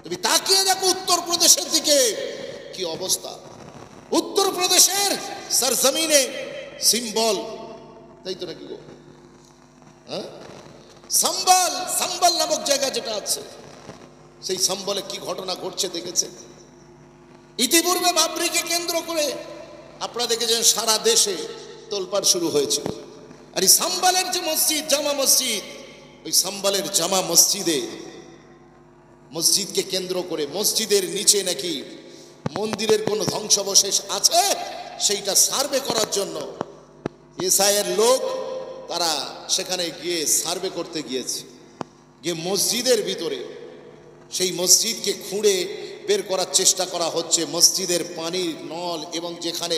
তুমি তাকিয়ে দেখো উত্তরপ্রদেশের দিকে কি অবস্থা। উত্তরপ্রদেশের সরজমিনে সিম্বল, তাই তো নাকি গো, হ্যাঁ, সম্বল নামক জায়গা যেটা আছে, সেই সম্বলে কি ঘটনা ঘটছে দেখেছে। ইতিপূর্বে বাবরিকে কেন্দ্র করে আপনারা দেখেছেন সারা দেশে তোলপাড় শুরু হয়েছিল। আর এই সম্বলের যে মসজিদ, জামা মসজিদ, ওই সম্বলের জামা মসজিদকে কেন্দ্র করে মসজিদের নিচে নাকি মন্দিরের কোনো ধ্বংসাবশেষ আছে, সেইটা সার্ভে করার জন্য এসআইয়ের লোক তারা সেখানে গিয়ে সার্ভে করতে গিয়েছে। গিয়ে মসজিদের ভিতরে সেই মসজিদকে খুঁড়ে বের করার চেষ্টা করা হচ্ছে। মসজিদের পানির নল এবং যেখানে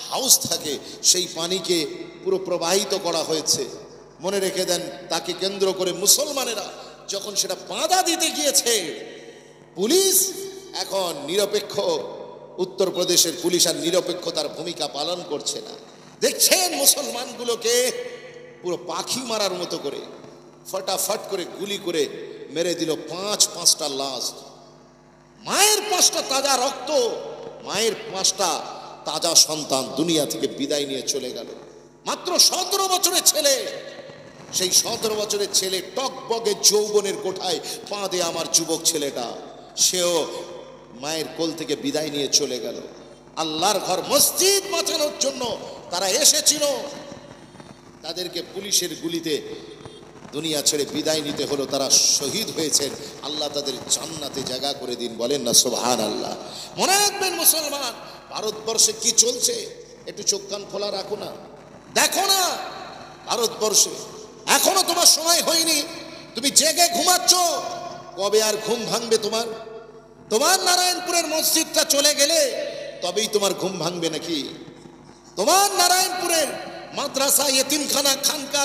হাউস থাকে সেই পানিকে পুরো প্রবাহিত করা হয়েছে। মনে রেখে দেন, তাকে কেন্দ্র করে মুসলমানেরা যখন সেটা বাধা দিতে গিয়েছে, পুলিশ এখন নিরপেক্ষ, উত্তরপ্রদেশের পুলিশ আর নিরপেক্ষতার ভূমিকা পালন করছে না। দেখছেন মুসলমানগুলোকে পুরো পাখি মারার মতো করে ফটাফট করে গুলি করে মেরে দিল। পাঁচটা লাশ, মায়ের 5টা তাজা রক্ত, মায়ের 5টা তাজা সন্তান দুনিয়া থেকে বিদায় নিয়ে চলে গেল। মাত্র 17 বছরের ছেলে, সেই 17 বছরের ছেলে টকবগে যৌবনের কোঠায় পা দিয়ে আমার যুবক ছেলেটা, সেও মায়ের কোল থেকে বিদায় নিয়ে চলে গেল। আল্লাহর ঘর মসজিদ বাঁচানোর জন্য তারা এসেছিল, তাদেরকে পুলিশের গুলিতে দুনিয়া ছেড়ে বিদায় নিতে হলো। তারা শহীদ হয়েছেন, আল্লাহ তাদের জান্নাতে জায়গা করে দিন, বলেন না সুবহানাল্লাহ। মনে রাখবেন মুসলমান, ভারতবর্ষে কি চলছে একটু চোখ কান খোলা রাখো না, দেখো না। ভারতবর্ষে এখনো তোমার সময় হয়নি, তুমি জেগে ঘুমাচ্ছ, কবে আর ঘুম ভাঙবে তোমার? তোমার নারায়ণপুরের মসজিদটা চলে গেলে তবেই তোমার ঘুম ভাঙবে নাকি? তোমার নারায়ণপুরের মাদ্রাসা, ইতিমখানা, খানকা,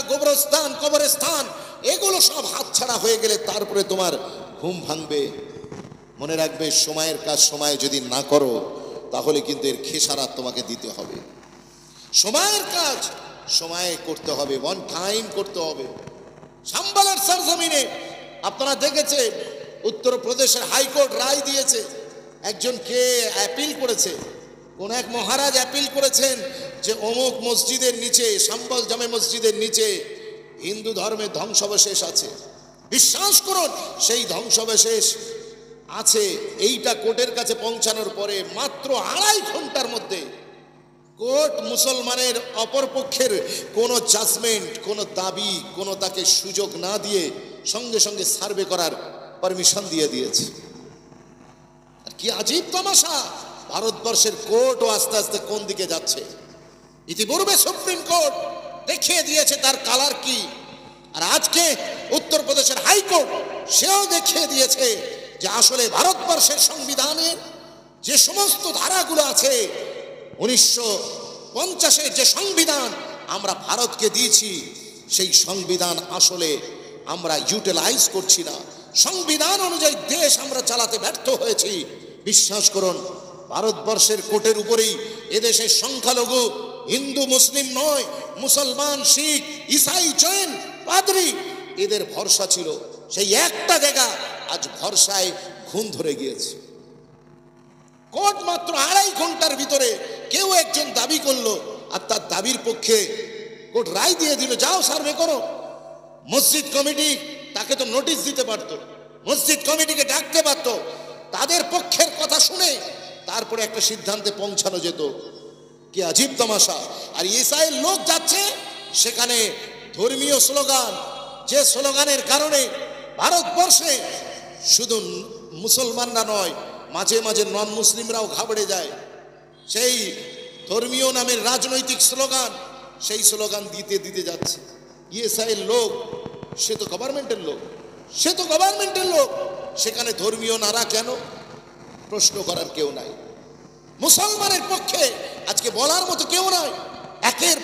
কবরস্থান এগুলো সব হাতছাড়া হয়ে গেলে তারপরে তোমার ঘুম ভাঙবে। মনে রাখবে, সময়ের কাজ সময়ে যদি না করো তাহলে কিন্তু এর খেসারাত তোমাকে দিতে হবে। সময়ের কাজ সময়ে করতে হবে, ওয়ান টাইম করতে হবে। সম্বলের সরজমিনে আপনারা দেখেছে উত্তরপ্রদেশের হাইকোর্ট রায় দিয়েছে। একজন কে অ্যাপিল করেছে, কোন এক মহারাজ অ্যাপিল করেছেন যে অমুক মসজিদের নিচে, সম্বল জামে মসজিদের নিচে হিন্দু ধর্মের ধ্বংসাবশেষ আছে। বিশ্বাস করুন, সেই ধ্বংসাবশেষ আছে, এইটা কোর্টের কাছে পৌঁছানোর পরে মাত্র 2.5 ঘন্টার মধ্যে কোর্ট মুসলমানের অপরপক্ষের কোনো জাজমেন্ট, কোনো দাবি, কোনো তাকে সুযোগ না দিয়ে সঙ্গে সঙ্গে সার্ভে করার পারমিশন দিয়ে দিয়েছে। আর কি আজীব তামাশা, ভারতবর্ষের কোর্টও আস্তে আস্তে কোন দিকে যাচ্ছে। ইতিপূর্বে সুপ্রিম কোর্ট দেখিয়ে দিয়েছে তার কালার কি, আর আজকে উত্তরপ্রদেশের হাইকোর্ট সেও দেখিয়ে দিয়েছে যে আসলে ভারতবর্ষের সংবিধানের যে সমস্ত ধারাগুলো আছে, 1950-এর যে সংবিধান আমরা ভারতকে দিয়েছি, সেই সংবিধান আসলে আমরা ইউটিলাইজ করছি না। সংবিধান অনুযায়ী দেশ আমরা চালাতে ব্যর্থ হয়েছি। বিশ্বাস করুন, ভারতবর্ষের কোর্টের উপরেই এদেশের সংখ্যালঘু হিন্দু মুসলিম নয়, মুসলমান, শিখ, ইসাই, জৈন, পাদ্রী এদের ভরসা ছিল। সেই একটা জায়গা আজ ভরসায় ঘুম ধরে গিয়েছে। কোর্ট মাত্র 2.5 ঘন্টার ভিতরে কেউ একজন দাবি করলো আর তার দাবির পক্ষে কোর্ট রায় দিয়ে দিল, যাও সার্ভে করো। মসজিদ কমিটি তাকে তো নোটিশ দিতে পারতো, মসজিদ কমিটিকে ডাকতে পারতো, তাদের পক্ষের কথা শুনে তারপরে একটা সিদ্ধান্তে পৌঁছানো যেত। কি আজীব তামাশা। আর ইসরায়েল লোক যাচ্ছে সেখানে ধর্মীয় স্লোগান, যে স্লোগানের কারণে ভারতবর্ষে শুধু মুসলমানরা নয়, মাঝে মাঝে নন মুসলিমরাও ঘাবড়ে যায়। সেই ধর্মীয় নামের রাজনৈতিক স্লোগান, সেই স্লোগান দিতে দিতে যাচ্ছে। ইসরায়েল লোক, সে তো গভর্নমেন্টের লোক, সেখানে ধর্মীয় নারা কেন? প্রশ্ন করার কেউ নাই। মুসলমানের পক্ষে আজকে বলার মতো কেউ নাই। একের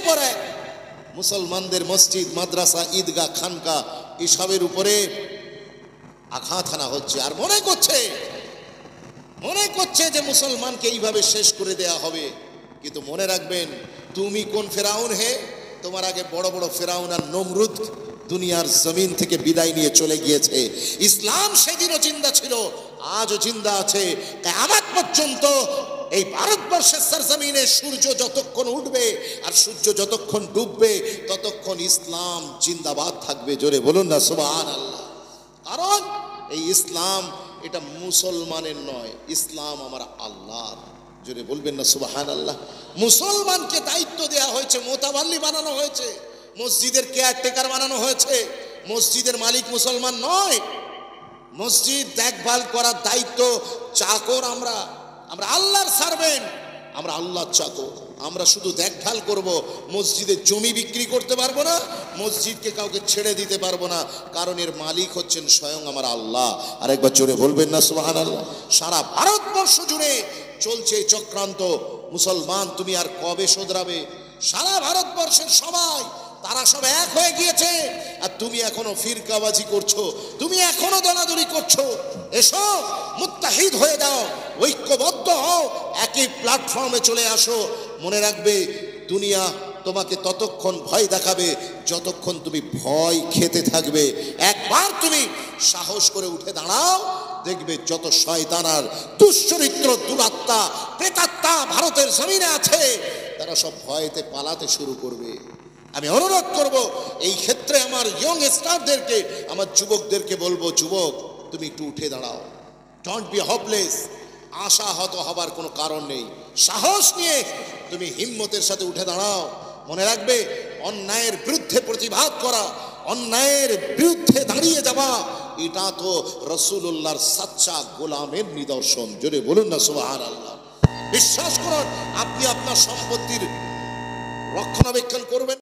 পর এক মুসলমানদের মসজিদ, মাদ্রাসা, ঈদগাহ, খানকা এসবের উপরে আঘাত হানা হচ্ছে। আর মনে করছে যে মুসলমানকে এইভাবে শেষ করে দেয়া হবে। কিন্তু মনে রাখবেন, তুমি কোন ফেরাউন হে? তোমার আগে বড় বড় ফেরাউন আর নমরুদ দুনিয়ার জমিন থেকে বিদায় নিয়ে চলে গিয়েছে। ইসলাম সেদিনও জিন্দা ছিল, আজও জিন্দা আছে, কিয়ামত পর্যন্ত। এই ভারতবর্ষের সরজমিনে সূর্য যতক্ষণ উঠবে আর সূর্য যতক্ষণ ডুববে ততক্ষণ ইসলাম জিন্দাবাদ থাকবে। জোরে বলুন না সুবহানাল্লাহ। কারণ এই ইসলাম এটা মুসলমানের নয়, ইসলাম আমার আল্লাহর। জোরে বলবেন না সুবহানাল্লাহ। মুসলমানকে দায়িত্ব দেওয়া হয়েছে, মোতাবাল্লি বানানো হয়েছে, মসজিদের কেয়ারটেকার বানানো হয়েছে। মসজিদের মালিক মুসলমান নয়, মসজিদ দেখভাল করার দায়িত্ব চাকর আমরা। আমরা আল্লাহর সার্ভেন্ট, আমরা আল্লাহর চাকর। আমরা শুধু দেখভাল করব, মসজিদের জমি বিক্রি করতে পারবো না, মসজিদকে কাউকে ছেড়ে দিতে পারবো না, কারণ এর মালিক হচ্ছেন স্বয়ং আমার আল্লাহ। আরেকবার জোরে বলবেন না সুবহানাল্লাহ। সারা ভারতবর্ষ জুড়ে চলছে চক্রান্ত। মুসলমান তুমি আর কবে শোধরাবে? সারা ভারতবর্ষের সবাই তারা সব এক হয়ে গিয়েছে, আর তুমি এখনো ফিরকাবাজি করছো, তুমি এখনো দলাদলি করছো। এসো, মুত্তাহিদ হয়ে যাও, ঐক্যবদ্ধ হও, একই প্ল্যাটফর্মে চলে আসো। মনে রাখবে, দুনিয়া তোমাকে ততক্ষণ ভয় দেখাবে যতক্ষণ তুমি ভয় খেতে থাকবে। একবার তুমি সাহস করে উঠে দাঁড়াও, দেখবে যত শয়তান আর দুশ্চরিত্র, দুরাত্মা, প্রেতাত্মা ভারতের জমিনে আছে, তারা সব ভয়েতে পালাতে শুরু করবে। আমি অনুরোধ করব, এই ক্ষেত্রে আমার ইয়ং স্টারদেরকে, আমার যুবকদেরকে বলবো, যুবক তুমি একটু উঠে দাঁড়াও। Don't be hopeless. আশাহত হবার কোনো কারণ নেই। সাহস নিয়ে তুমি হিম্মতের সাথে উঠে দাঁড়াও। মনে রাখবে, অন্যায়ের বিরুদ্ধে প্রতিবাদ করা, অন্যায়ের বিরুদ্ধে দাঁড়িয়ে যাওয়া, এটা তো রাসূলুল্লাহর সাচ্চা গোলামের নিদর্শন। জোরে বলুন না সুবহানাল্লাহ। বিশ্বাস করুন, আপনি আপনার সম্পত্তির রক্ষণাবেক্ষণ করবেন।